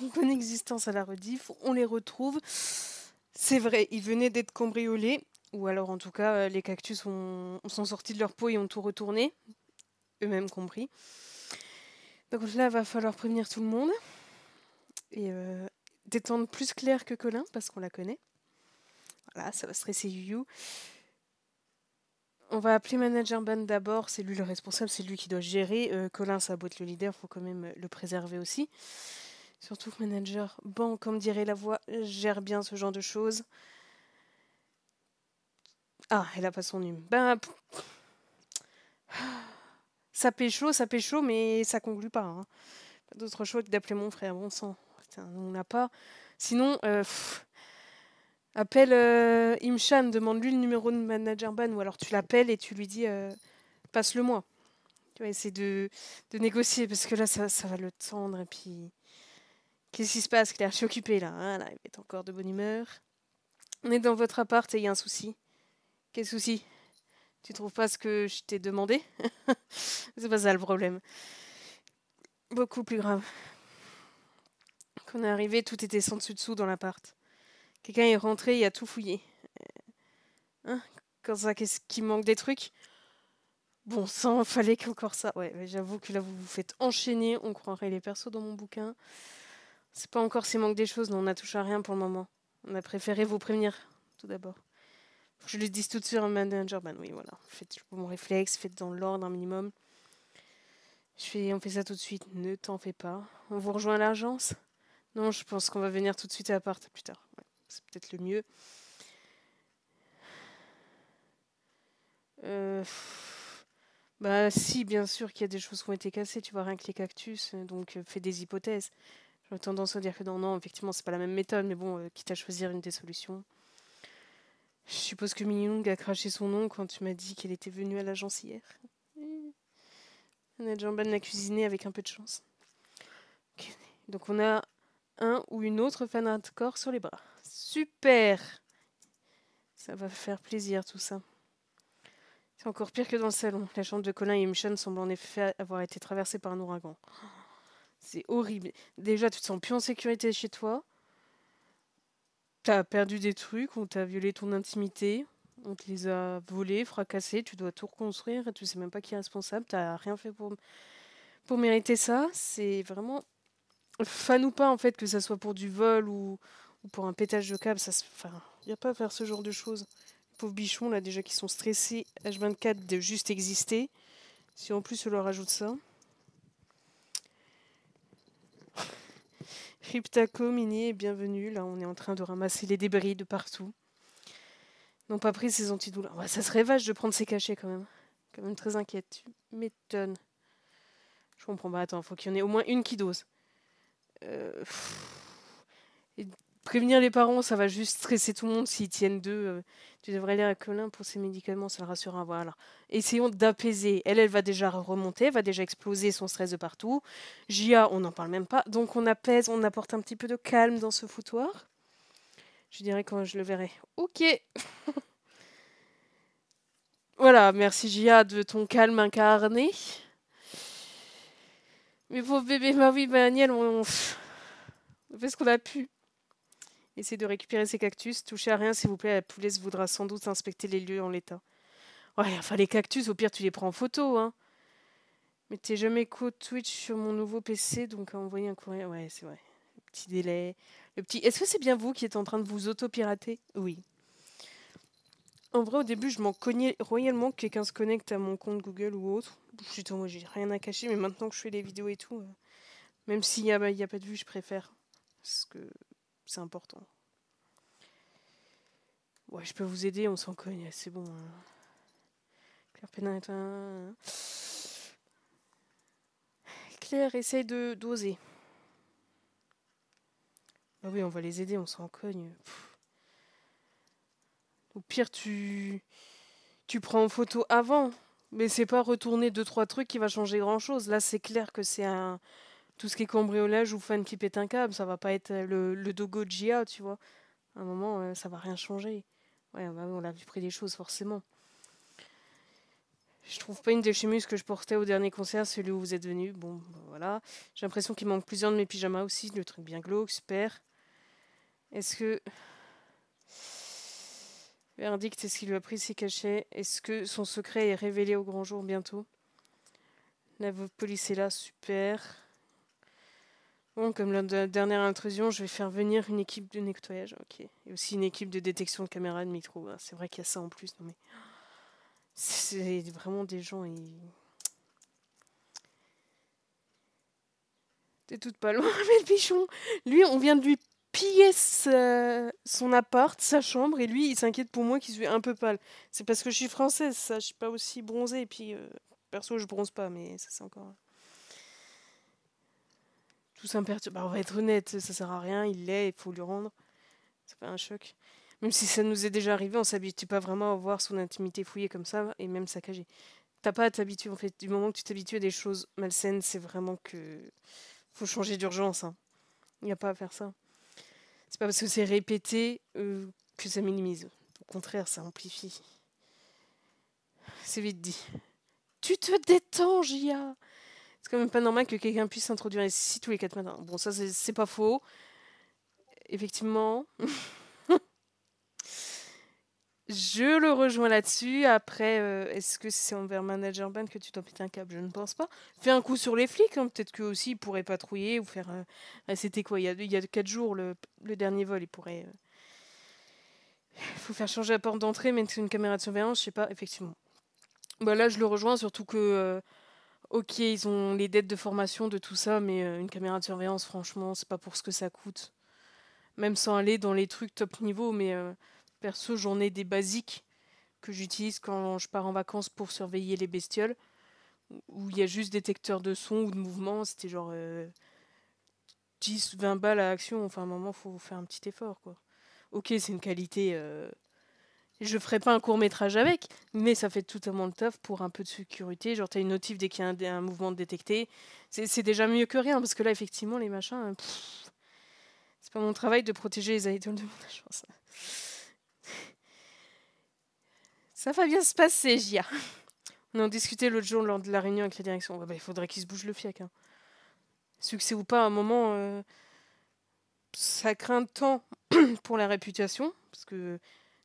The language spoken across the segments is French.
en bonne existence à la rediff. On les retrouve. C'est vrai, ils venaient d'être cambriolés. Ou alors, en tout cas, les cactus sont sortis de leur peau et ont tout retourné. Eux-mêmes compris. Donc là, il va falloir prévenir tout le monde. Et détendre plus Claire que Colin, parce qu'on la connaît. Voilà, ça va stresser Yu. On va appeler Manager Ban d'abord, c'est lui le responsable, c'est lui qui doit gérer. Colin, ça a beau être le leader, faut quand même le préserver aussi. Surtout que Manager Ban, comme dirait la voix, gère bien ce genre de choses. Ah, elle a pas son hume. Ben, ça pécho, mais ça conclut pas. Hein. Pas d'autre choix que d'appeler mon frère, bon sang. Putain, on n'a pas. Sinon, appelle Imshan, demande-lui le numéro de Manager Ban, ou alors tu l'appelles et tu lui dis passe-le-moi. Tu vas essayer de négocier, parce que là, ça va le tendre, et puis... Qu'est-ce qui se passe, Claire? Je suis occupée, là. Voilà, il est encore de bonne humeur. On est dans votre appart et il y a un souci. Quel souci? Tu trouves pas ce que je t'ai demandé? C'est pas ça le problème. Beaucoup plus grave. Quand on est arrivé, tout était sans dessus-dessous dans l'appart. Quelqu'un est rentré et a tout fouillé. Hein? Quand ça, qu'est-ce qui manque des trucs? Bon sang, fallait qu'encore ça. Ouais, mais j'avoue que là, vous vous faites enchaîner. On croirait les persos dans mon bouquin. C'est pas encore s'il manque des choses, non, on n'a touché à rien pour le moment. On a préféré vous prévenir, tout d'abord. Faut que je le dise tout de suite en manager. Ben oui, voilà. Faites mon réflexe, faites dans l'ordre un minimum. On fait ça tout de suite. Ne t'en fais pas. On vous rejoint à l'agence? Non, je pense qu'on va venir tout de suite à l'appart plus tard. Ouais, c'est peut-être le mieux. Euh... Bah si, bien sûr qu'il y a des choses qui ont été cassées, tu vois, rien que les cactus, donc fais des hypothèses. J'aurais tendance à dire que non, effectivement, c'est pas la même méthode, mais bon, quitte à choisir une des solutions. Je suppose que Minyoung a craché son nom quand tu m'as dit qu'elle était venue à l'agence hier. On a Jamban l'a cuisiné avec un peu de chance. Okay. Donc on a un ou une autre fan hardcore sur les bras. Super! Ça va faire plaisir tout ça. C'est encore pire que dans le salon. La chambre de Colin et Imshan semble en effet avoir été traversée par un ouragan. C'est horrible. Déjà, tu te sens plus en sécurité chez toi. T'as perdu des trucs, on t'a violé ton intimité, on te les a volés, fracassés, tu dois tout reconstruire et tu sais même pas qui est responsable, t'as rien fait pour mériter ça. C'est vraiment... Fan ou pas, en fait, que ça soit pour du vol ou pour un pétage de câble, enfin, y a pas à faire ce genre de choses. Les pauvres bichons, là, déjà, qui sont stressés H24 de juste exister. Si en plus, on leur ajoute ça... Cryptaco, Mini, bienvenue. Là, on est en train de ramasser les débris de partout. N'ont pas pris ces antidouleurs. Ouais, ça serait vache de prendre ces cachets quand même. Quand même très inquiète. Tu m'étonnes. Je comprends pas. Attends, faut qu'il y en ait au moins une qui dose. Et prévenir les parents, ça va juste stresser tout le monde s'ils tiennent d'eux. Tu devrais aller à Colin pour ses médicaments, ça le rassurera. Voilà. Essayons d'apaiser. Elle va déjà remonter, elle va déjà exploser son stress de partout. Gia, on n'en parle même pas. Donc on apaise, on apporte un petit peu de calme dans ce foutoir. Je dirais quand je le verrai. Ok. Voilà, merci Gia de ton calme incarné. Mais pauvre bébé, bah oui, bah Agnel, on fait ce qu'on a pu. Essayez de récupérer ces cactus. Touchez à rien, s'il vous plaît. La poulasse voudra sans doute inspecter les lieux en l'état. Ouais, enfin, les cactus, au pire, tu les prends en photo, hein. Mais t'es jamais code Twitch sur mon nouveau PC, donc à envoyer un courrier. Ouais, c'est vrai. Le petit délai. Le petit... Est-ce que c'est bien vous qui êtes en train de vous auto-pirater? Oui. En vrai, au début, je m'en cognais royalement que quelqu'un se connecte à mon compte Google ou autre. Putain, moi, j'ai rien à cacher, mais maintenant que je fais les vidéos et tout, même s'il n'y a pas de vue, je préfère. Parce que c'est important. Ouais, je peux vous aider, on s'en cogne, c'est bon. Hein. Claire Pénin est un... Claire, essaye de d'oser. Bah oui, on va les aider, on s'en cogne. Pff. Au pire, tu prends en photo avant. Mais c'est pas retourner 2-3 trucs qui va changer grand-chose. Là, c'est clair que c'est un... Tout ce qui est cambriolage ou fan qui pète un câble, ça va pas être le dogo de Gia, tu vois. À un moment, ça va rien changer. Ouais, bah, on a vu près des choses, forcément. Je trouve pas une des chemises que je portais au dernier concert, celui où vous êtes venu. Bon, bah, voilà. J'ai l'impression qu'il manque plusieurs de mes pyjamas aussi. Le truc bien glauque, super. Est-ce que... Verdict, est-ce qu'il lui a pris ses cachets? Est-ce que son secret est révélé au grand jour bientôt? La police est là, super. Bon, comme la dernière intrusion, je vais faire venir une équipe de nettoyage. Ok. Et aussi une équipe de détection de caméras de micro. Ah, c'est vrai qu'il y a ça en plus. Non mais... C'est vraiment des gens... T'es toute pâle. Mais le bichon, lui, on vient de lui piller son appart, sa chambre, et lui, il s'inquiète pour moi qu'il soit un peu pâle. C'est parce que je suis française, ça, je suis pas aussi bronzée, et puis, perso, je bronze pas, mais ça, c'est encore... Tout ça me perturbe. Bah, on va être honnête, ça sert à rien, il l'est, il faut lui rendre. C'est pas un choc. Même si ça nous est déjà arrivé, on s'habitue pas vraiment à voir son intimité fouillée comme ça, et même saccagée. T'as pas à t'habituer, en fait. Du moment que tu t'habitues à des choses malsaines, c'est vraiment que... Faut changer d'urgence, hein. Il n'y a pas à faire ça. C'est pas parce que c'est répété que ça minimise. Au contraire, ça amplifie. C'est vite dit. Tu te détends, Gia. C'est quand même pas normal que quelqu'un puisse s'introduire ici tous les 4 matins. Bon, ça, c'est pas faux. Effectivement. Je le rejoins là-dessus. Après, est-ce que c'est envers Manager Band que tu t'en pètes un câble? Je ne pense pas. Fais un coup sur les flics. Hein. Peut-être qu'eux aussi, ils pourraient patrouiller ou faire... c'était quoi? Il y a 4 jours, le dernier vol. Ils pourraient... Il faut faire changer la porte d'entrée, mettre une caméra de surveillance, je sais pas, effectivement. Bah là, je le rejoins, surtout que, ok, ils ont les dettes de formation de tout ça, mais une caméra de surveillance, franchement, c'est pas pour ce que ça coûte. Même sans aller dans les trucs top niveau, mais perso, j'en ai des basiques que j'utilise quand je pars en vacances pour surveiller les bestioles, où il y a juste détecteur de son ou de mouvement, c'était genre 10, 20 balles à action, enfin à un moment, faut faire un petit effort, quoi. Ok, c'est une qualité... Je ferai pas un court métrage avec, mais ça fait totalement le taf pour un peu de sécurité. Genre, t'as une notif dès qu'il y a un mouvement détecté. C'est déjà mieux que rien, parce que là, effectivement, les machins. C'est pas mon travail de protéger les idoles de mon agence. Ça va bien se passer, Gia. On en discutait l'autre jour lors de la réunion avec la direction. Ouais, bah, il faudrait qu'il se bouge le fiac. Hein. Succès ou pas, à un moment, ça craint tant pour la réputation, parce que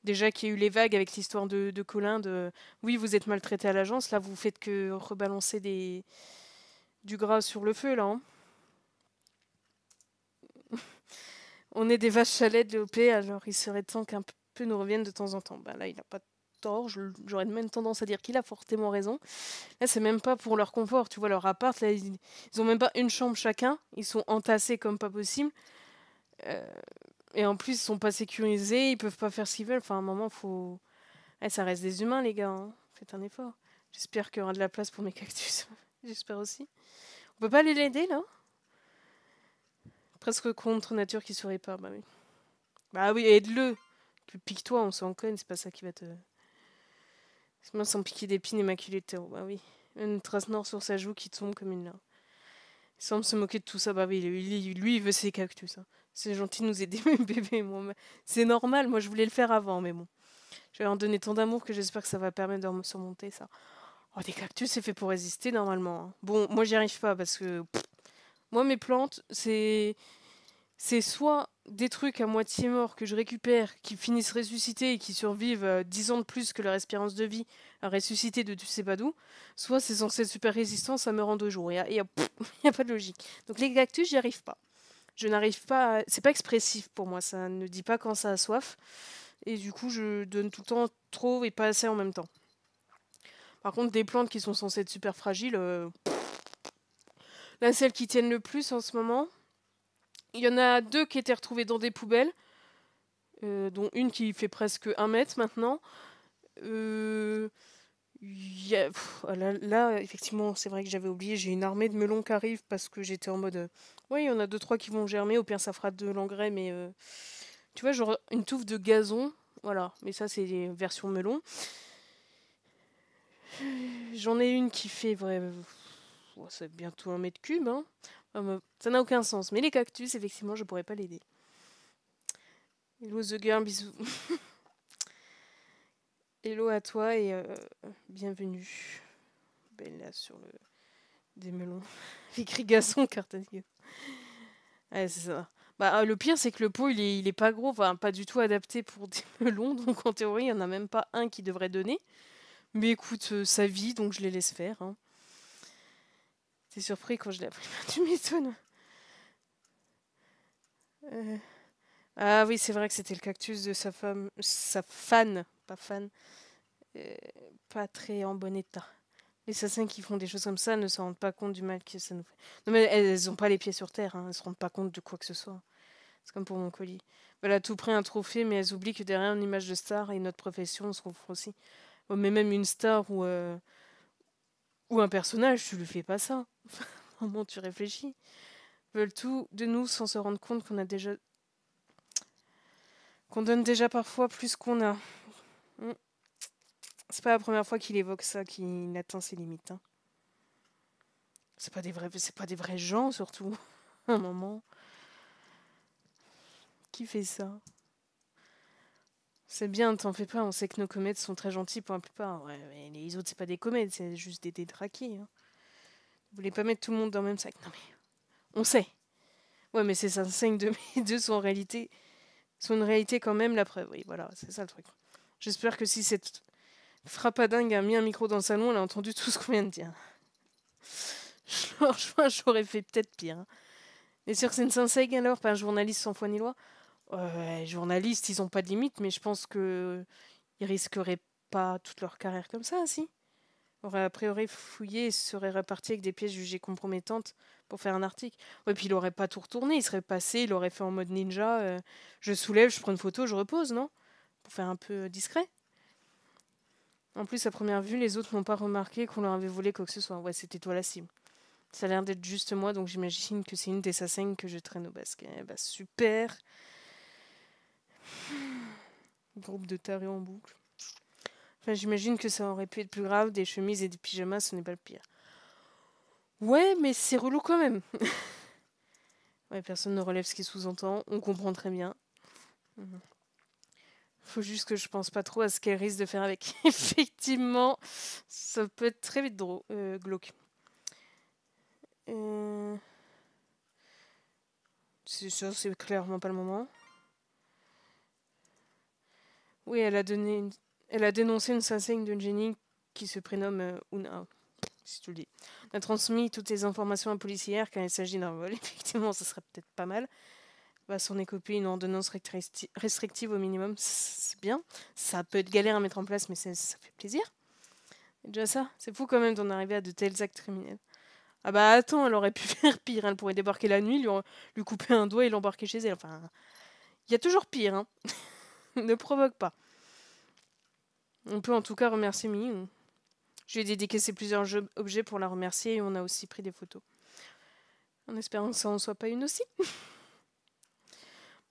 déjà qu'il y a eu les vagues avec l'histoire de Colin, de oui, vous êtes maltraité à l'agence, là vous faites que rebalancer du gras sur le feu, là. Hein. On est des vaches à lait de l'OP, alors il serait temps qu'un peu nous revienne de temps en temps. Ben là, il n'a pas tort, j'aurais même tendance à dire qu'il a fortement raison. Là, c'est même pas pour leur confort, tu vois, leur appart, là, ils ont même pas une chambre chacun, ils sont entassés comme pas possible. Et en plus, ils sont pas sécurisés, ils peuvent pas faire ce qu'ils veulent. Enfin, à un moment, faut. Ça reste des humains, les gars. Hein. Faites un effort. J'espère qu'il y aura de la place pour mes cactus. J'espère aussi. On peut pas les l'aider, là? Presque contre nature qui se répare. Bah oui. Bah oui, aide-le. Pique-toi, on s'en conne, c'est pas ça qui va te. C'est moi sans piquer d'épines immaculée de terreau. Bah oui. Une trace noire sur sa joue qui tombe comme une larme. Il semble se moquer de tout ça. Bah oui, lui il veut ses cactus. Hein. C'est gentil de nous aider, mes bébés. Moi, c'est normal, moi je voulais le faire avant, mais bon. Je vais leur donner tant d'amour que j'espère que ça va permettre de me surmonter ça. Oh, des cactus, c'est fait pour résister normalement. Hein. Bon, moi j'y arrive pas parce que. Moi, mes plantes, c'est soit des trucs à moitié morts que je récupère, qui finissent ressuscités et qui survivent 10 ans de plus que leur espérance de vie à ressusciter de tu sais pas d'où, soit c'est censé être super résistant, ça meurt en 2 jours. Il y a pas de logique. Donc les cactus, j'y arrive pas. Je n'arrive pas. C'est pas expressif pour moi, ça ne dit pas quand ça a soif. Et du coup, je donne tout le temps trop et pas assez en même temps. Par contre, des plantes qui sont censées être super fragiles, là, celles qui tiennent le plus en ce moment, il y en a 2 qui étaient retrouvées dans des poubelles, dont une qui fait presque 1 mètre maintenant. Là, effectivement, c'est vrai que j'avais oublié, j'ai une armée de melons qui arrive parce que j'étais en mode... oui, il y en a 2-3 qui vont germer, au pire ça fera de l'engrais, mais... tu vois, genre une touffe de gazon, voilà, mais ça c'est version melon. J'en ai une qui fait c'est bientôt 1 mètre cube. Hein. Ça n'a aucun sens. Mais les cactus, effectivement, je pourrais pas l'aider. Hello The Girl, bisous. Hello à toi et bienvenue. poubelle là sur le des melons. Écrit Gasson, Cartagena. Ouais, c'est ça. Bah, le pire, c'est que le pot, il est pas gros, enfin, pas du tout adapté pour des melons, donc en théorie, il n'y en a même pas un qui devrait donner. Mais écoute, ça vit, donc je les laisse faire. Hein. T'es surpris quand je l'ai appris? Tu m'étonnes. Euh, Ah oui, c'est vrai que c'était le cactus de sa femme, sa fan, pas fan, euh, pas très en bon état. Les assassins qui font des choses comme ça ne se rendent pas compte du mal que ça nous fait. Non mais elles ont pas les pieds sur terre, hein, elles se rendent pas compte de quoi que ce soit. C'est comme pour mon colis. Elle a tout pris un trophée, mais elles oublient que derrière une image de star et notre profession, on se trouve aussi. Oh, mais même une star ou un personnage, tu lui fais pas ça. Comment tu réfléchis? Ils veulent tout de nous sans se rendre compte qu'on donne déjà parfois plus qu'on a. Hmm. C'est pas la première fois qu'il évoque ça, qu'il atteint ses limites. Hein. C'est pas des vrais gens surtout. À un moment, qui fait ça? C'est bien, t'en fais pas. On sait que nos comètes sont très gentils pour la plupart. Ouais, mais les autres, c'est pas des comètes, c'est juste des détraqués. Hein. Vous voulez pas mettre tout le monde dans le même sac? Non mais, on sait. Ouais, mais c'est ça, 5 de mes deux sont une réalité quand même la preuve. Oui, voilà, c'est ça le truc. J'espère que si cette frappadingue a mis un micro dans le salon, elle a entendu tout ce qu'on vient de dire. J'aurais fait peut-être pire. Hein. Et sur c'est une Sensei alors, pas un journaliste sans foi ni loi. Les journalistes, ils ont pas de limite, mais je pense que ils risqueraient pas toute leur carrière comme ça, si. Aurait a priori fouillé et se serait reparti avec des pièces jugées compromettantes pour faire un article. Ouais, puis il aurait pas tout retourné, il serait passé, il aurait fait en mode ninja. Je soulève, je prends une photo, je repose, non? Pour faire un peu discret. En plus, à première vue, les autres n'ont pas remarqué qu'on leur avait volé quoi que ce soit. Ouais, c'était toi la cible. Ça a l'air d'être juste moi, donc j'imagine que c'est une des assassins que je traîne au basket. Eh bah super. Groupe de tarés en boucle. Enfin, j'imagine que ça aurait pu être plus grave, des chemises et des pyjamas, ce n'est pas le pire. Ouais, mais c'est relou quand même. Ouais, personne ne relève ce qu'il sous-entend, on comprend très bien. Faut juste que je pense pas trop à ce qu'elle risque de faire avec. Effectivement, ça peut être très vite drôle, glauque. C'est sûr, c'est clairement pas le moment. Oui, elle a dénoncé une senseigne d'une génie qui se prénomme Una, si tu le dis. Elle a transmis toutes les informations à policière quand il s'agit d'un vol. Effectivement, ça serait peut-être pas mal. Va s'en écoper une ordonnance restrictive au minimum, c'est bien. Ça peut être galère à mettre en place, mais ça fait plaisir. Et déjà ça, c'est fou quand même d'en arriver à de tels actes criminels. Ah bah attends, elle aurait pu faire pire. Elle pourrait débarquer la nuit, lui couper un doigt et l'embarquer chez elle. Enfin, il y a toujours pire, hein. Ne provoque pas. On peut en tout cas remercier Mimi. Je lui ai dédicacé plusieurs objets pour la remercier et on a aussi pris des photos. En espérant que ça en soit pas une aussi.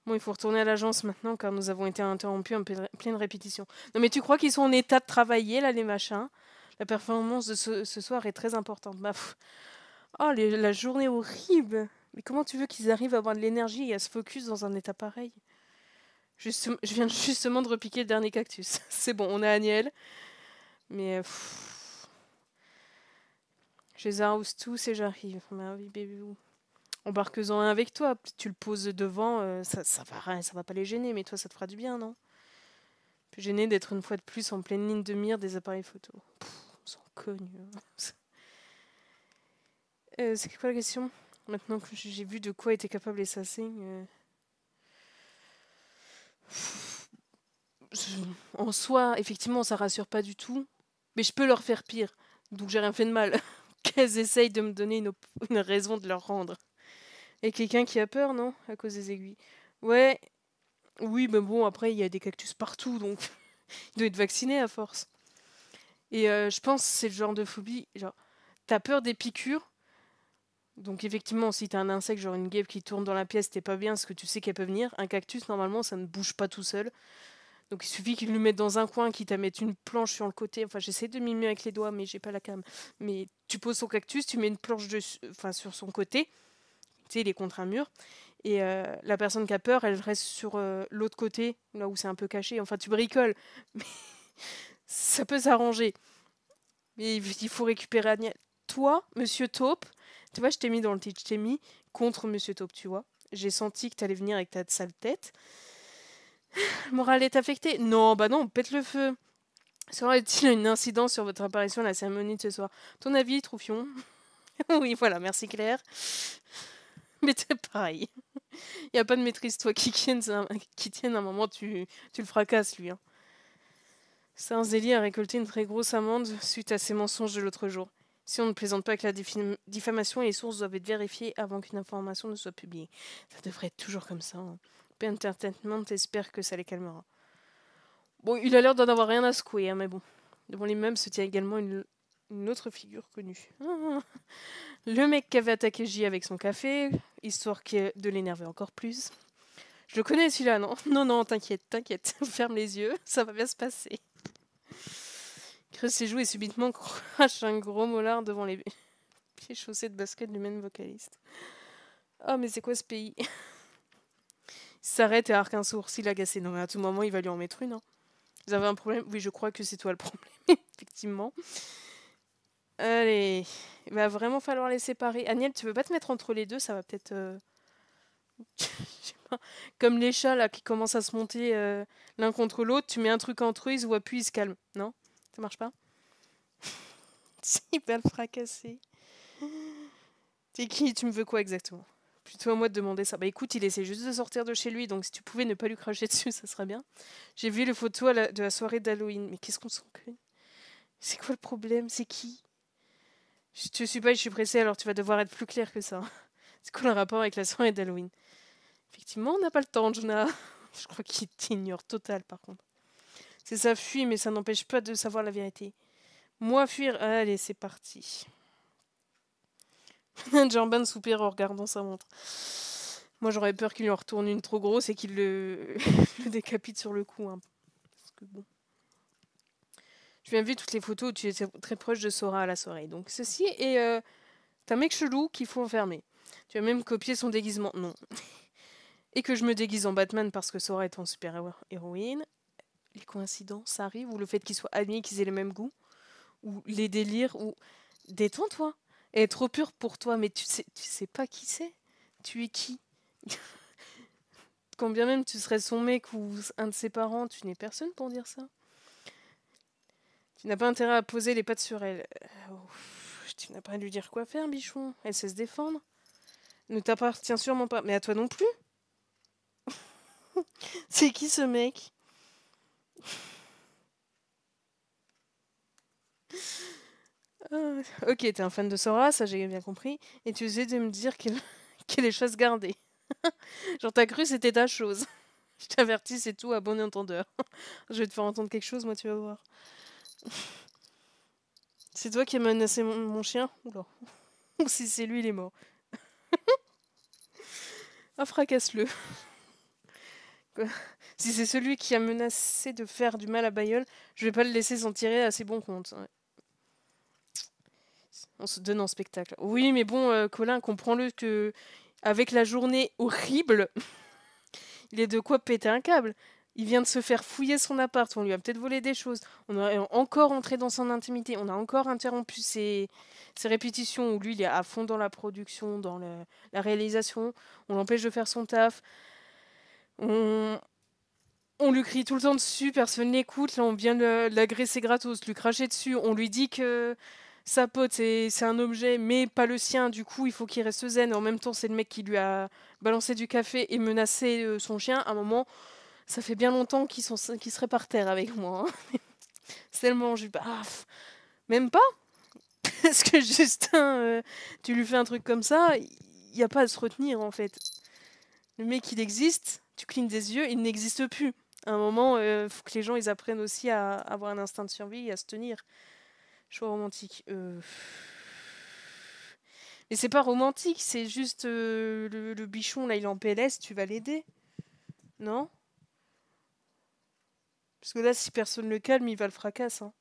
Bon, il faut retourner à l'agence maintenant car nous avons été interrompus en pleine répétition. Non mais tu crois qu'ils sont en état de travailler là, les machins? La performance de ce soir est très importante. Bah, oh, la journée horrible. Mais comment tu veux qu'ils arrivent à avoir de l'énergie et à se focus dans un état pareil? Je viens justement de repiquer le dernier cactus. C'est bon, on a Aniel. Mais je les arrose tous et j'arrive. Ma vie, bébé. Embarque-en un avec toi. Tu le poses devant. Ça va pas les gêner, mais toi, ça te fera du bien, non? Plus gêné d'être une fois de plus en pleine ligne de mire des appareils photo. On s'en cogne. C'est quoi la question? Maintenant que j'ai vu de quoi était capable les assassins. En soi, effectivement, ça rassure pas du tout. Mais je peux leur faire pire. Donc j'ai rien fait de mal. Qu'elles essayent de me donner une raison de leur rendre. Et quelqu'un qui a peur, non? À cause des aiguilles. Ouais. Oui, mais bon, après, il y a des cactus partout, donc il doit être vacciné à force. Et je pense que c'est le genre de phobie. Genre, t'as peur des piqûres. Donc effectivement, si t'as un insecte, genre une guêpe qui tourne dans la pièce, t'es pas bien parce que tu sais qu'elle peut venir. Un cactus, normalement, ça ne bouge pas tout seul. Donc il suffit qu'ils le mettent dans un coin, qu'ils t'a mettent une planche sur le côté. Enfin, j'essaie de mimer avec les doigts, mais j'ai pas la cam. Mais tu poses son cactus, tu mets une planche sur son côté. Tu sais, il est contre un mur. Et la personne qui a peur, elle reste sur l'autre côté, là où c'est un peu caché. Enfin, tu bricoles. Mais ça peut s'arranger. Mais il faut récupérer Agnès. Toi, Monsieur Taupe, tu vois, je t'ai mis dans le titre, je t'ai mis contre Monsieur Taupe, tu vois. J'ai senti que t'allais venir avec ta sale tête. Le moral est affecté. Non, bah non, pète le feu. Sera-t-il une incidence sur votre apparition à la cérémonie de ce soir? Ton avis, Troufion? Oui, voilà, merci Claire. Mais c'est pareil. Il n'y a pas de maîtrise, toi, qui tienne à un moment, tu le fracasses, lui. Hein. Saint-Zélie a récolté une très grosse amende suite à ses mensonges de l'autre jour. Si on ne plaisante pas avec la diffamation, les sources doivent être vérifiées avant qu'une information ne soit publiée. Ça devrait être toujours comme ça. Hein. Entertainment espère que ça les calmera. Bon, il a l'air d'en avoir rien à secouer, hein, mais bon. Devant les meubles se tient également une autre figure connue. Le mec qui avait attaqué J avec son café, histoire de l'énerver encore plus. Je le connais celui-là, non? Non, non, t'inquiète, t'inquiète. Ferme les yeux, ça va bien se passer. Creuse ses joues et subitement crache un gros molar devant les pieds chaussés de basket du même vocaliste. Oh, mais c'est quoi ce pays? Il s'arrête et arque un sourcil agacé. Non, mais à tout moment, il va lui en mettre une. Hein. Vous avez un problème? Oui, je crois que c'est toi le problème, effectivement. Allez, il va vraiment falloir les séparer. Agnès, tu veux pas te mettre entre les deux? Ça va peut-être... Je sais pas. Comme les chats, là, qui commencent à se monter l'un contre l'autre. Tu mets un truc entre eux, ils se voient plus, ils se calment. Non? Ça marche pas? Si, il va le fracasser. T'es qui? Tu me veux quoi exactement? Plutôt à moi de demander ça. Bah écoute, il essaie juste de sortir de chez lui, donc si tu pouvais ne pas lui cracher dessus, ça serait bien. J'ai vu les photos de la soirée d'Halloween. Mais qu'est-ce qu'on s'en cogne? C'est quoi le problème? C'est qui? Je te suis pas, je suis pressée, alors tu vas devoir être plus clair que ça. C'est quoi le rapport avec la soirée d'Halloween? Effectivement, on n'a pas le temps, Jonah. Je crois qu'il t'ignore total, par contre. C'est ça, fuit, mais ça n'empêche pas de savoir la vérité. Moi, fuir... Allez, c'est parti. Jorban soupire en regardant sa montre. Moi, j'aurais peur qu'il lui en retourne une trop grosse et qu'il le décapite sur le coup. Hein. Parce que bon... Je viens de voir toutes les photos où tu étais très proche de Sora à la soirée. Donc, ceci est... T'as un mec chelou qu'il faut enfermer. Tu as même copié son déguisement. Non. Et que je me déguise en Batman parce que Sora est en super-héroïne. Les coïncidences, ça arrive. Ou le fait qu'ils soient amis, qu'ils aient les mêmes goûts. Ou les délires. Ou... Détends-toi. Elle est trop pure pour toi, mais tu sais pas qui c'est. Tu es qui? Quand bien même tu serais son mec ou un de ses parents, tu n'es personne pour dire ça. Tu n'as pas intérêt à poser les pattes sur elle. Tu n'as pas à lui dire quoi faire, bichon. Elle sait se défendre. Ne t'appartient sûrement pas. Mais à toi non plus. C'est qui ce mec? Ok, t'es un fan de Sora, ça j'ai bien compris. Et tu essaies de me dire qu'elle est chasse gardée. Genre t'as cru c'était ta chose. Je t'avertis, c'est tout à bon entendeur. Je vais te faire entendre quelque chose, moi tu vas voir. C'est toi qui as menacé mon chien? Oula. Ou si c'est lui, il est mort. Ah, fracasse-le. Si c'est celui qui a menacé de faire du mal à Bayeul, je vais pas le laisser s'en tirer à ses bons comptes. Ouais. On se donne en spectacle. Oui, mais bon, Colin, comprends-le que avec la journée horrible, il est de quoi péter un câble. Il vient de se faire fouiller son appart, on lui a peut-être volé des choses, on a encore entré dans son intimité, on a encore interrompu ses répétitions où lui il est à fond dans la production, dans la réalisation, on l'empêche de faire son taf, on lui crie tout le temps dessus, personne n'écoute, là on vient l'agresser gratos, lui cracher dessus, on lui dit que sa pote c'est un objet mais pas le sien, du coup il faut qu'il reste zen, en même temps c'est le mec qui lui a balancé du café et menacé son chien, à un moment... Ça fait bien longtemps qu'ils seraient par terre avec moi. Hein. C'est tellement... même pas. Parce que Justin, tu lui fais un truc comme ça, il n'y a pas à se retenir en fait. Le mec, il existe, tu clignes des yeux, il n'existe plus. À un moment, faut que les gens ils apprennent aussi à avoir un instinct de survie et à se tenir. Choix romantique. Mais c'est pas romantique, c'est juste le bichon, là, il est en PLS, tu vas l'aider. Non? Parce que là, si personne le calme, il va le fracasser. Hein.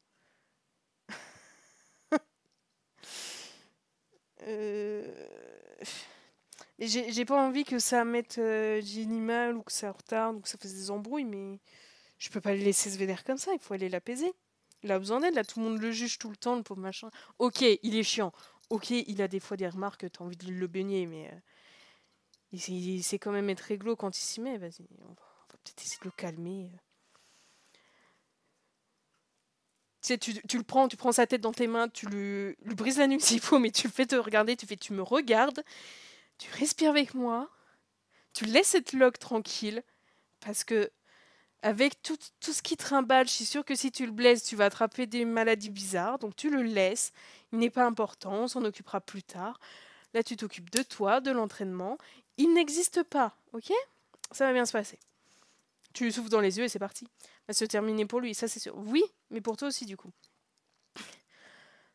J'ai pas envie que ça mette Ginny mal ou que ça retarde ou que ça fasse des embrouilles, mais je peux pas le laisser se vénère comme ça, il faut aller l'apaiser. Il a besoin d'aide, là, tout le monde le juge tout le temps, le pauvre machin. Ok, il est chiant. Ok, il a des fois des remarques, t'as envie de le baigner, mais il sait quand même être réglo quand il s'y met. Vas-y, on va peut-être essayer de le calmer. Tu sais, tu le prends, tu prends sa tête dans tes mains, tu lui brises la nuque s'il faut, mais tu le fais te regarder, tu me regardes, tu respires avec moi, tu laisses cette loque tranquille, parce que avec tout ce qui trimballe, je suis sûre que si tu le blesses, tu vas attraper des maladies bizarres, donc tu le laisses, il n'est pas important, on s'en occupera plus tard. Là, tu t'occupes de toi, de l'entraînement. Il n'existe pas, ok? Ça va bien se passer. Tu lui souffles dans les yeux et c'est parti. Ça va se terminer pour lui, ça c'est sûr. Oui, mais pour toi aussi du coup.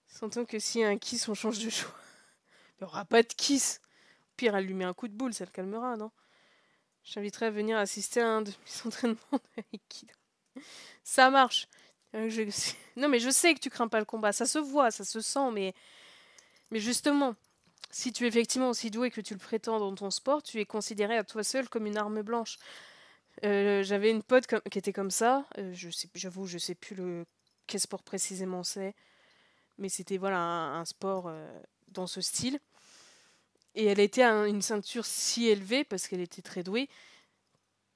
Sentons que s'il y a un kiss, on change de choix. Il n'y aura pas de kiss. Pire, elle lui met un coup de boule, ça le calmera, non? Je t'inviterai à venir assister à un de mes entraînements avec Kido. Ça marche. Non, mais je sais que tu crains pas le combat. Ça se voit, ça se sent, mais justement, si tu es effectivement aussi doué que tu le prétends dans ton sport, tu es considéré à toi seul comme une arme blanche. J'avais une pote qui était comme ça. J'avoue, je sais plus quel sport précisément c'est, mais c'était voilà un sport dans ce style. Et elle était à une ceinture si élevée, parce qu'elle était très douée,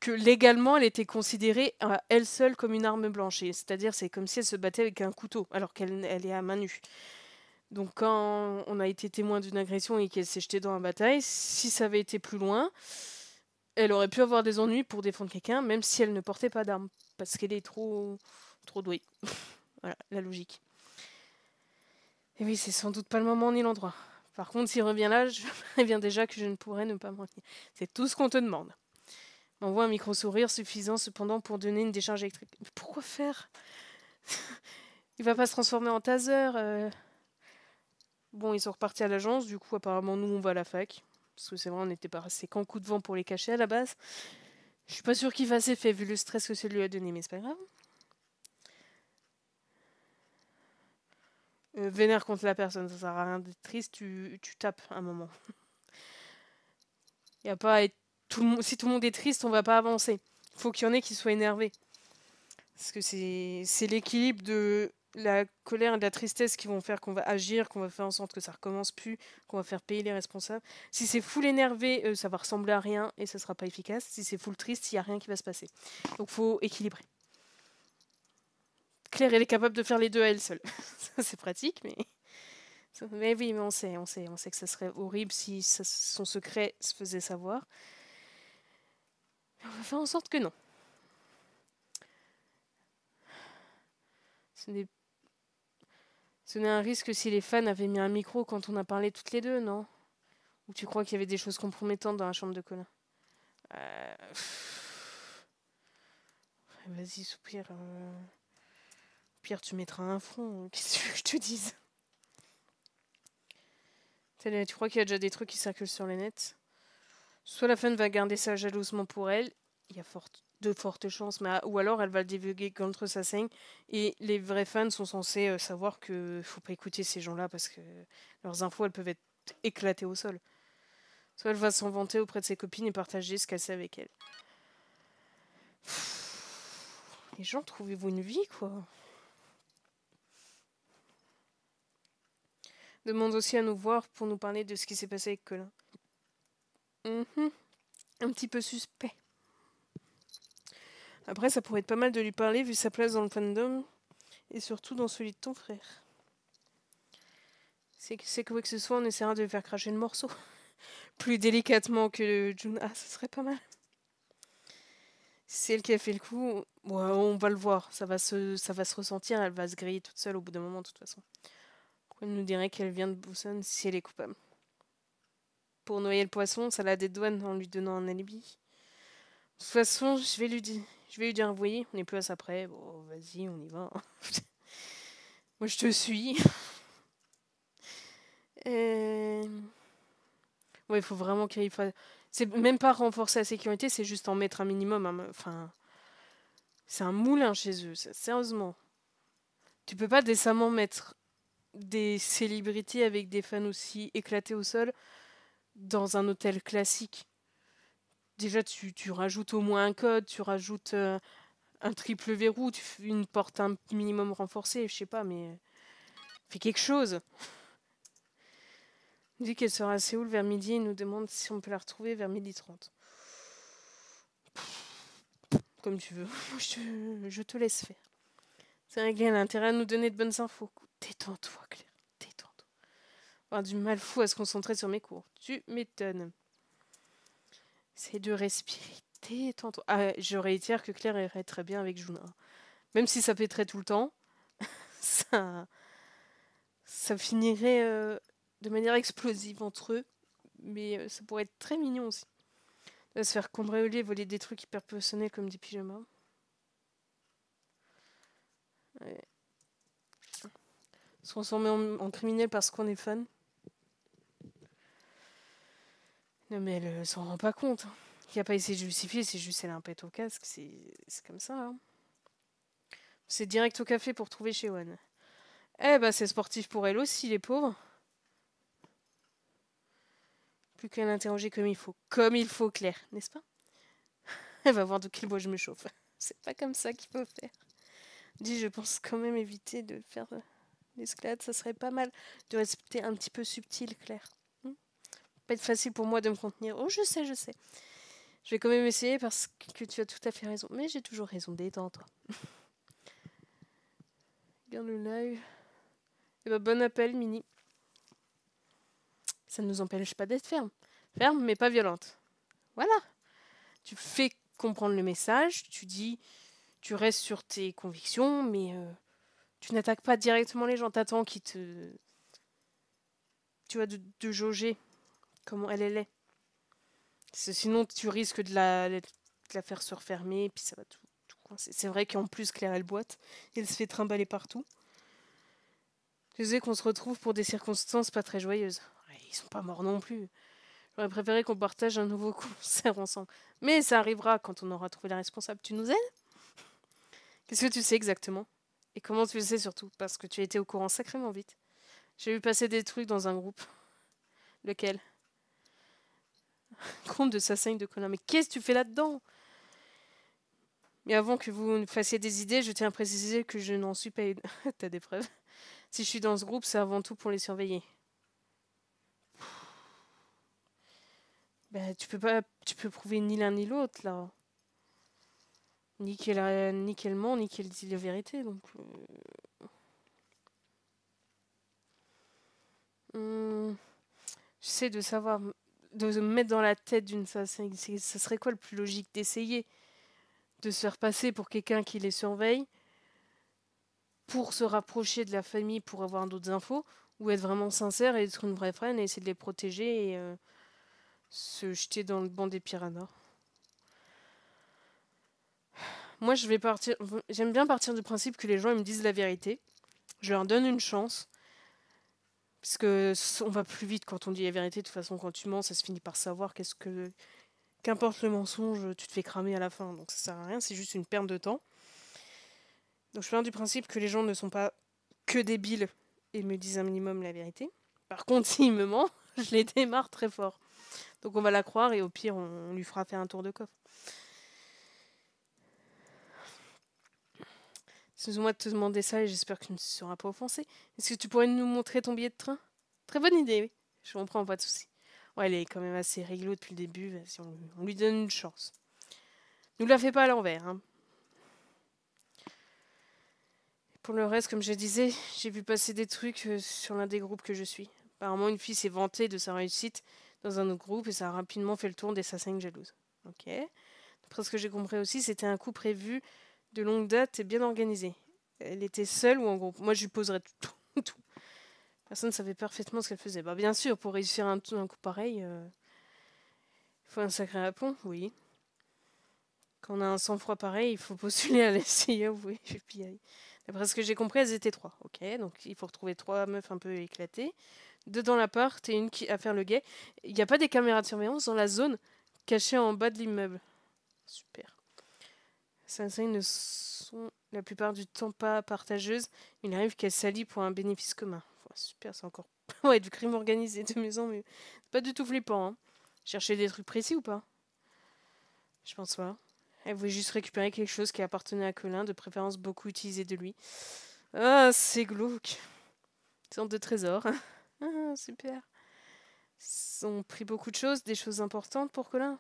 que légalement, elle était considérée à elle seule comme une arme blanche. C'est-à-dire, c'est comme si elle se battait avec un couteau, alors qu'elle est à main nue. Donc quand on a été témoin d'une agression et qu'elle s'est jetée dans la bataille, si ça avait été plus loin, elle aurait pu avoir des ennuis pour défendre quelqu'un, même si elle ne portait pas d'arme, parce qu'elle est trop douée. Voilà, la logique. Et oui, c'est sans doute pas le moment ni l'endroit. Par contre, s'il revient là, je préviens déjà que je ne pourrai ne pas m'en tenir. C'est tout ce qu'on te demande. M'envoie un micro-sourire suffisant cependant pour donner une décharge électrique. Mais pourquoi faire? Il va pas se transformer en taser. Bon, ils sont repartis à l'agence, du coup, apparemment, nous, on va à la fac. Parce que c'est vrai, on n'était pas resté qu'en coup de vent pour les cacher à la base. Je suis pas sûre qu'il fasse effet vu le stress que ça lui a donné, mais c'est pas grave. Vénère contre la personne, ça sert à rien d'être triste, tu tapes un moment. Y a pas à être si tout le monde est triste, on va pas avancer. Faut qu'il y en ait qui soient énervés. Parce que c'est l'équilibre de la colère et de la tristesse qui vont faire qu'on va agir, qu'on va faire en sorte que ça recommence plus, qu'on va faire payer les responsables. Si c'est full énervé, ça va ressembler à rien et ça sera pas efficace. Si c'est full triste, il n'y a rien qui va se passer. Donc faut équilibrer. Claire, elle est capable de faire les deux à elle seule. Ça, c'est pratique, mais... Mais oui, mais on sait que ça serait horrible si son secret se faisait savoir. On va faire en sorte que non. Ce n'est un risque si les fans avaient mis un micro quand on a parlé toutes les deux, non? Ou tu crois qu'il y avait des choses compromettantes dans la chambre de Colin? Vas-y, soupire. Pire, tu mettras un fond. Qu'est-ce que tu veux que je te dise? Tu crois qu'il y a déjà des trucs qui circulent sur les nets? Soit la fan va garder ça jalousement pour elle, il y a de fortes chances, ou alors elle va le divulguer contre sa saigne, et les vrais fans sont censés savoir que faut pas écouter ces gens-là parce que leurs infos elles peuvent être éclatées au sol. Soit elle va s'en vanter auprès de ses copines et partager ce qu'elle sait avec elle. Les gens, trouvez-vous une vie, quoi. Demande aussi à nous voir pour nous parler de ce qui s'est passé avec Colin. Un petit peu suspect. Après, ça pourrait être pas mal de lui parler vu sa place dans le fandom et surtout dans celui de ton frère. C'est que quoi que ce soit, on essaiera de faire cracher le morceau. Plus délicatement que June. Ah, ce serait pas mal. Si c'est elle qui a fait le coup, ouais, on va le voir. Ça va se ressentir, elle va se griller toute seule au bout d'un moment, de toute façon. Pourquoi elle nous dirait qu'elle vient de Busan si elle est coupable? Pour noyer le poisson, ça la dédouane en lui donnant un alibi. De toute façon, je vais lui dire, vous voyez, on est plus à ça près. Bon, vas-y, on y va. Moi, je te suis. Ouais, il faut vraiment qu'il fasse... C'est même pas renforcer la sécurité, c'est juste en mettre un minimum. Enfin, c'est un moulin chez eux, sérieusement. Tu peux pas décemment mettre des célébrités avec des fans aussi éclatés au sol dans un hôtel classique. Déjà, tu rajoutes au moins un code, tu rajoutes un triple verrou, tu fais une porte un minimum renforcée, je sais pas, mais fais quelque chose. Elle dit qu'elle sera à Séoul vers midi et nous demande si on peut la retrouver vers 12h30. Comme tu veux, je te laisse faire. C'est vrai qu'elle a intérêt à nous donner de bonnes infos. Détends-toi, Claire, détends-toi. On va avoir du mal fou à se concentrer sur mes cours. Tu m'étonnes. C'est de respirer. Détends-toi. Ah, je réitère que Claire irait très bien avec Juna. Même si ça pèterait tout le temps, ça, ça finirait de manière explosive entre eux. Mais ça pourrait être très mignon aussi. De se faire cambrioler, voler des trucs hyper personnels comme des pyjamas. Ouais. Se transformer en criminel parce qu'on est fan. Non mais elle s'en rend pas compte. Hein. Il a pas essayé de justifier, c'est juste elle a un pet au casque. C'est comme ça. Hein. C'est direct au café pour trouver Chewan. Eh bah c'est sportif pour elle aussi, les pauvres. Plus qu'à l'interroger comme il faut. Comme il faut, Claire, n'est-ce pas? Elle va voir de quel bois je me chauffe. C'est pas comme ça qu'il faut faire. Dis, je pense quand même éviter de faire l'escalade. Ça serait pas mal de rester un petit peu subtil, Claire. Pas être facile pour moi de me contenir. Oh, je sais, je sais. Je vais quand même essayer parce que tu as tout à fait raison. Mais j'ai toujours raison. Détends-toi. Regarde le live. Et bah, bon appel, Mini. Ça ne nous empêche pas d'être ferme. Ferme, mais pas violente. Voilà. Tu fais comprendre le message. Tu dis, tu restes sur tes convictions, mais tu n'attaques pas directement les gens. T'attends qu'ils te... Tu vois, de jauger comment elle est. Sinon, tu risques de la faire se refermer, et puis ça va tout coincer. C'est vrai qu'en plus, Claire, elle boite. Elle se fait trimballer partout. Je sais qu'on se retrouve pour des circonstances pas très joyeuses. Ouais, ils sont pas morts non plus. J'aurais préféré qu'on partage un nouveau concert ensemble. Mais ça arrivera quand on aura trouvé la responsable. Tu nous aides? Qu'est-ce que tu sais exactement? Et comment tu le sais surtout? Parce que tu as été au courant sacrément vite. J'ai vu passer des trucs dans un groupe. Lequel? Compte de sa saigne de connard. Mais qu'est-ce que tu fais là-dedans? Mais avant que vous ne fassiez des idées, je tiens à préciser que je n'en suis pas une. T'as des preuves? Si je suis dans ce groupe, c'est avant tout pour les surveiller. Ben, tu peux prouver ni l'un ni l'autre, là. Ni qu'elle ment, ni qu'elle dit la vérité, donc... J'essaie de savoir, de me mettre dans la tête d'une assassin. Ça serait quoi le plus logique? D'essayer de se faire passer pour quelqu'un qui les surveille, pour se rapprocher de la famille, pour avoir d'autres infos, ou être vraiment sincère et être une vraie friend et essayer de les protéger et se jeter dans le banc des piranhas. Moi, je vais partir. J'aime bien partir du principe que les gens ils me disent la vérité. Je leur donne une chance. Parce que on va plus vite quand on dit la vérité. De toute façon, quand tu mens, ça se finit par savoir qu'est-ce que. Qu'importe le mensonge, tu te fais cramer à la fin. Donc ça sert à rien, c'est juste une perte de temps. Donc je pars du principe que les gens ne sont pas que débiles et me disent un minimum la vérité. Par contre, s'il me ment, je les démarre très fort. Donc on va la croire et au pire, on lui fera faire un tour de coffre. Excuse-moi de te demander ça et j'espère que tu ne seras pas offensé. Est-ce que tu pourrais nous montrer ton billet de train? Très bonne idée, oui. Je comprends, pas de soucis. Ouais, elle est quand même assez réglo depuis le début. Vas-y, on lui donne une chance. Nous la fais pas à l'envers. Hein. Pour le reste, comme je disais, j'ai vu passer des trucs sur l'un des groupes que je suis. Apparemment, une fille s'est vantée de sa réussite dans un autre groupe et ça a rapidement fait le tour des assassins jalouses. Ok. D'après ce que j'ai compris aussi, c'était un coup prévu de longue date et bien organisé. Elle était seule ou en groupe? Moi, je lui poserais tout. Personne ne savait parfaitement ce qu'elle faisait. Bah, bien sûr, pour réussir un coup pareil, il faut un sacré aplomb, oui. Quand on a un sang-froid pareil, il faut postuler à la CIA ou FBI. D'après ce que j'ai compris, elles étaient 3. Ok, donc il faut retrouver 3 meufs un peu éclatées. 2 dans l'appart et une qui à faire le guet. Il n'y a pas des caméras de surveillance dans la zone cachée en bas de l'immeuble. Super. Ces enseignes ne sont la plupart du temps pas partageuses. Il arrive qu'elles s'allient pour un bénéfice commun. Super, c'est encore ouais, du crime organisé de maison, mais c'est pas du tout flippant. Hein. Chercher des trucs précis ou pas? Je pense pas. Elle voulait juste récupérer quelque chose qui appartenait à Colin, de préférence beaucoup utilisé de lui. Ah, c'est glauque. Une sorte de trésor. Ah, super. Ils ont pris beaucoup de choses, des choses importantes pour Colin.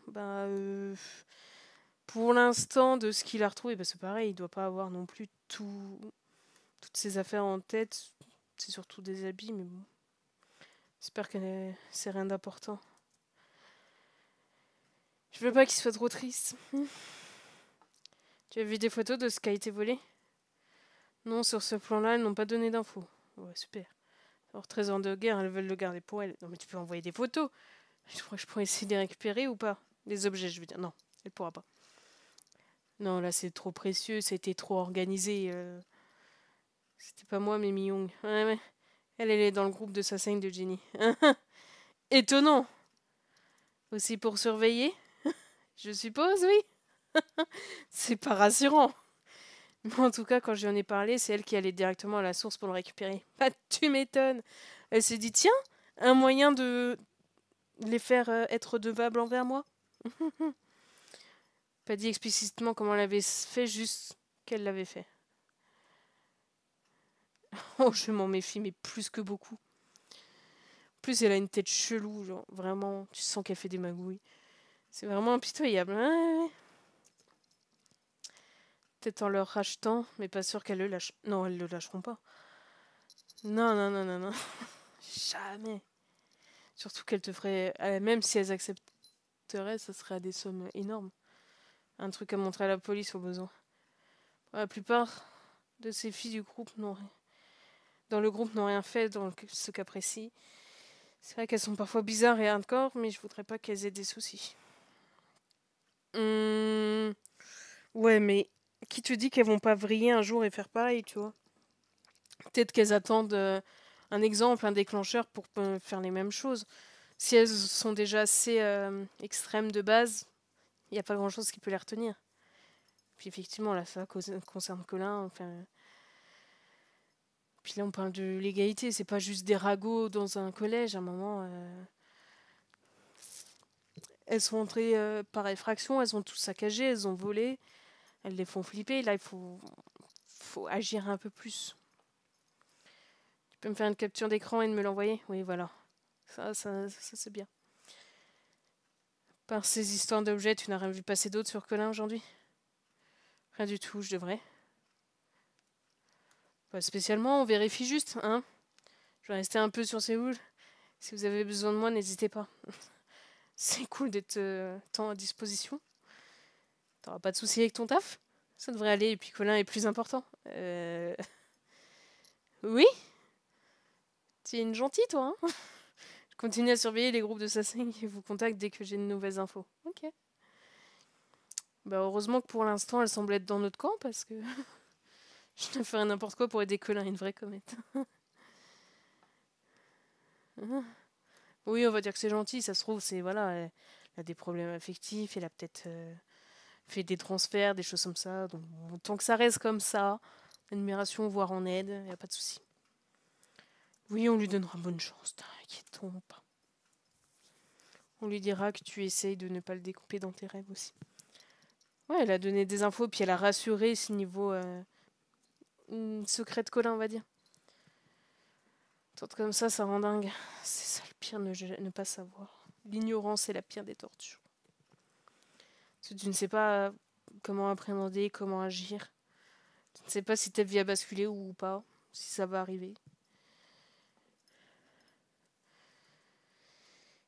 Pour l'instant, de ce qu'il a retrouvé, c'est pareil, il doit pas avoir non plus toutes ses affaires en tête. C'est surtout des habits, mais bon. J'espère que c'est rien d'important. Je veux pas qu'il soit trop triste. Tu as vu des photos de ce qui a été volé? Non, sur ce plan-là, elles n'ont pas donné d'infos. Ouais, super. Alors, trésor de guerre, elles veulent le garder pour elles. Non, mais tu peux envoyer des photos. Je crois que je pourrais essayer de les récupérer ou pas? Les objets, je veux dire. Non, elle pourra pas. Non, là, c'est trop précieux, c'était trop organisé. C'était pas moi, mais Mi-Young. Ouais, ouais. Elle est dans le groupe de Sasaeng de Jenny. Étonnant. Aussi pour surveiller? Je suppose, oui. C'est pas rassurant. Mais en tout cas, quand j'en ai parlé, c'est elle qui allait directement à la source pour le récupérer. Ah, tu m'étonnes. Elle s'est dit, tiens, un moyen de les faire être redevables envers moi. Pas dit explicitement comment elle avait fait, juste qu'elle l'avait fait. Oh, je m'en méfie, mais plus que beaucoup. En plus, elle a une tête chelou, genre, vraiment, tu sens qu'elle fait des magouilles. C'est vraiment impitoyable. Ouais. Peut-être en leur rachetant, mais pas sûr qu'elles le lâchent. Non, elles le lâcheront pas. Non, non, non, non, non. Jamais. Surtout qu'elles te feraient... Même si elles accepteraient, ça serait à des sommes énormes. Un truc à montrer à la police au besoin. La plupart de ces filles du groupe n'ont rien... Dans le groupe n'ont rien fait dans ce cas précis. C'est vrai qu'elles sont parfois bizarres et hardcore, mais je voudrais pas qu'elles aient des soucis. Ouais, mais qui te dit qu'elles vont pas vriller un jour et faire pareil, tu vois? Peut-être qu'elles attendent un exemple, un déclencheur pour faire les mêmes choses. Si elles sont déjà assez extrêmes de base, il n'y a pas grand-chose qui peut les retenir. Puis effectivement, là, ça concerne Colin. Enfin... Puis là, on parle de l'égalité. C'est pas juste des ragots dans un collège. À un moment, elles sont entrées par effraction, elles ont tout saccagé, elles ont volé. Elles les font flipper. Là, il faut agir un peu plus. Tu peux me faire une capture d'écran et de me l'envoyer? Oui, voilà. Ça c'est bien. Par ces histoires d'objets, tu n'as rien vu passer d'autre sur Colin aujourd'hui? Rien du tout, je devrais. Pas spécialement, on vérifie juste, hein. Je vais rester un peu sur Séoul. Si vous avez besoin de moi, n'hésitez pas. C'est cool d'être tant à disposition. T'auras pas de soucis avec ton taf? Ça devrait aller, et puis Colin est plus important. Oui? Tu es une gentille, toi, hein? Je continue à surveiller les groupes de Sassing et vous contacte dès que j'ai de nouvelles infos. Ok. Heureusement que pour l'instant, elle semble être dans notre camp, parce que je ne ferais n'importe quoi pour aider Colin, une vraie comète. Oui, on va dire que c'est gentil, ça se trouve, c'est voilà, elle a des problèmes affectifs, elle a peut-être fait des transferts, des choses comme ça. Donc, tant que ça reste comme ça, admiration, voire en aide, il n'y a pas de souci. Oui, on lui donnera bonne chance, t'inquiète-toi pas. On lui dira que tu essayes de ne pas le découper dans tes rêves aussi. Ouais, elle a donné des infos, puis elle a rassuré ce niveau secret de Colin, on va dire. Tant comme ça rend dingue. C'est ça le pire, ne pas savoir. L'ignorance est la pire des tortures. Parce que tu ne sais pas comment appréhender, comment agir. Tu ne sais pas si ta vie a basculé ou pas, si ça va arriver.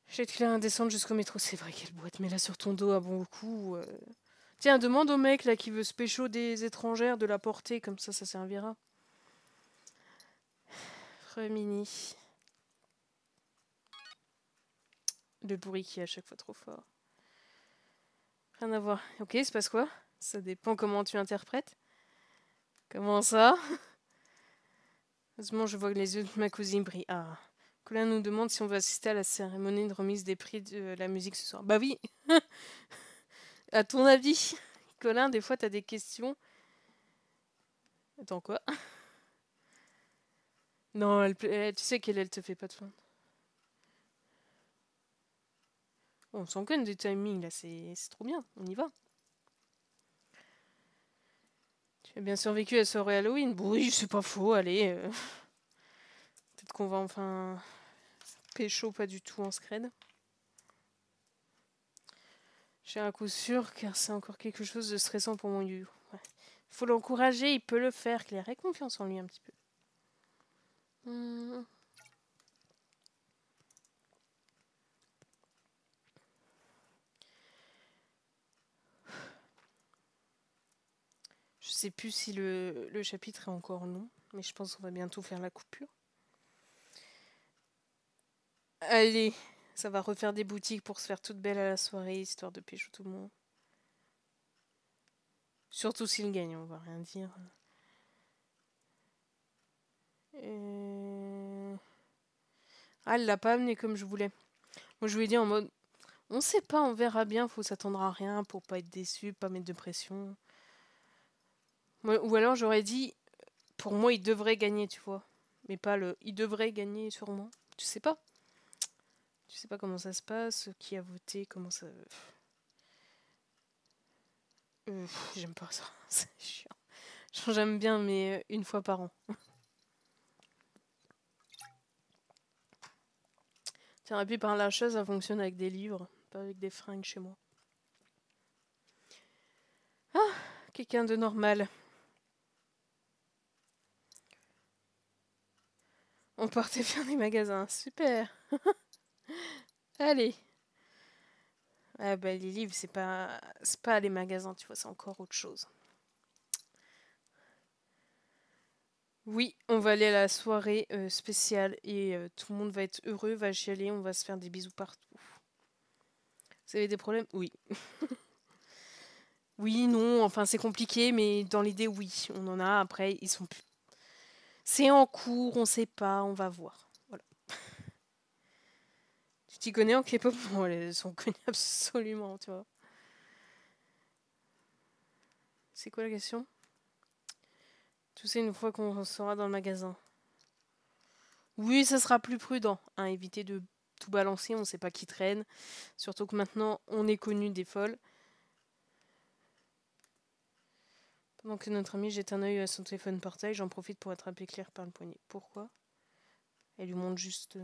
J'ai que là, descendre jusqu'au métro, c'est vrai qu'elle boite, mais là sur ton dos à bon coup. Tiens, demande au mec là qui veut se pécho des étrangères de la porter, comme ça servira. Remini. Le bruit qui est à chaque fois trop fort. Rien à voir. Ok, il se passe quoi? Ça dépend comment tu interprètes. Comment ça? Heureusement, je vois que les yeux de ma cousine brillent. Ah. Colin nous demande si on veut assister à la cérémonie de remise des prix de la musique ce soir. Bah oui. À ton avis, Colin, des fois, t'as des questions. Attends, quoi? Non, tu sais qu'elle te fait pas de fin. On s'en connaît du timing, là, c'est trop bien. On y va. Tu as bien survécu à la soirée Halloween? Bon, oui, c'est pas faux, allez. Peut-être qu'on va enfin pécho pas du tout en scred. J'ai un coup sûr, car c'est encore quelque chose de stressant pour mon Yu. Ouais. Faut l'encourager, il peut le faire. Claire, aie confiance en lui un petit peu. Je sais plus si le chapitre est encore long, mais je pense qu'on va bientôt faire la coupure. Allez, ça va refaire des boutiques pour se faire toute belle à la soirée, histoire de pécho tout le monde. Surtout s'il gagne, on va rien dire. Ah, elle l'a pas amené comme je voulais. Moi, je lui ai dit en mode, on sait pas, on verra bien, faut s'attendre à rien pour pas être déçu, pas mettre de pression. Ou alors j'aurais dit, pour moi, il devrait gagner, tu vois. Mais pas le, il devrait gagner sûrement. Tu sais pas. Tu sais pas comment ça se passe, qui a voté, comment ça... J'aime pas ça, c'est chiant. J'aime bien, mais une fois par an. Tiens, et puis par l'achat, ça fonctionne avec des livres, pas avec des fringues chez moi. Ah, quelqu'un de normal. On partait faire des magasins, super. Allez. Ah bah les livres, c'est pas les magasins, tu vois, c'est encore autre chose. Oui, on va aller à la soirée spéciale et tout le monde va être heureux, va chialer, on va se faire des bisous partout. Vous avez des problèmes? Oui. Oui, non, enfin c'est compliqué, mais dans l'idée, oui. On en a, après, ils sont plus... C'est en cours, on sait pas, on va voir. Voilà. Tu t'y connais en K-pop? Bon, elles sont connues absolument, tu vois. C'est quoi la question? Tout ça une fois qu'on sera dans le magasin. Oui, ça sera plus prudent. Hein, éviter de tout balancer, on sait pas qui traîne. Surtout que maintenant, on est connu des folles. Pendant que notre ami jette un œil à son téléphone portable, j'en profite pour attraper Claire par le poignet. Pourquoi? Elle lui montre juste...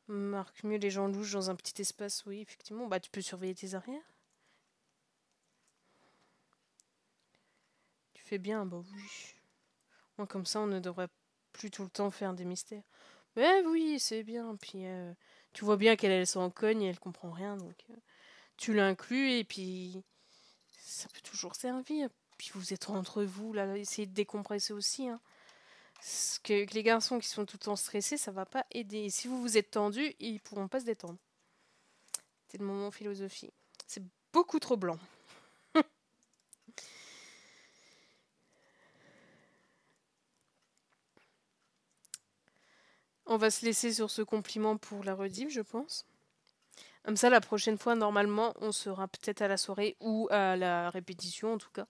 Marque mieux les gens louches dans un petit espace, oui, effectivement. Bah, tu peux surveiller tes arrières. Tu fais bien, bah oui. Moi, comme ça, on ne devrait plus tout le temps faire des mystères. Mais oui, c'est bien. Puis, tu vois bien qu'elle s'en cogne et elle comprend rien. Donc, tu l'inclus et puis ça peut toujours servir. Puis vous êtes entre vous, là, essayez de décompresser aussi. Hein. Parce que les garçons qui sont tout le temps stressés, ça va pas aider. Et si vous vous êtes tendus, ils pourront pas se détendre. C'est le moment philosophie. C'est beaucoup trop blanc. On va se laisser sur ce compliment pour la rediff, je pense. Comme ça, la prochaine fois, normalement, on sera peut-être à la soirée ou à la répétition, en tout cas.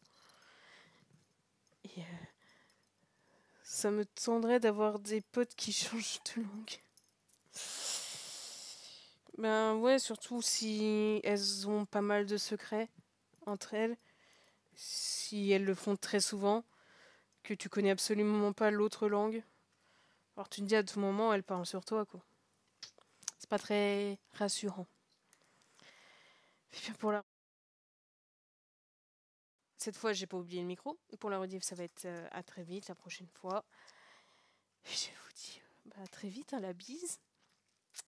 Et ça me tendrait d'avoir des potes qui changent de langue. Ben ouais, surtout si elles ont pas mal de secrets entre elles. Si elles le font très souvent, que tu connais absolument pas l'autre langue. Alors tu te dis à tout moment, elles parlent sur toi, quoi. C'est pas très rassurant. Et bien pour la... Cette fois, j'ai pas oublié le micro. Pour la rediff, ça va être à très vite la prochaine fois. Et je vous dis à très vite, hein, la bise.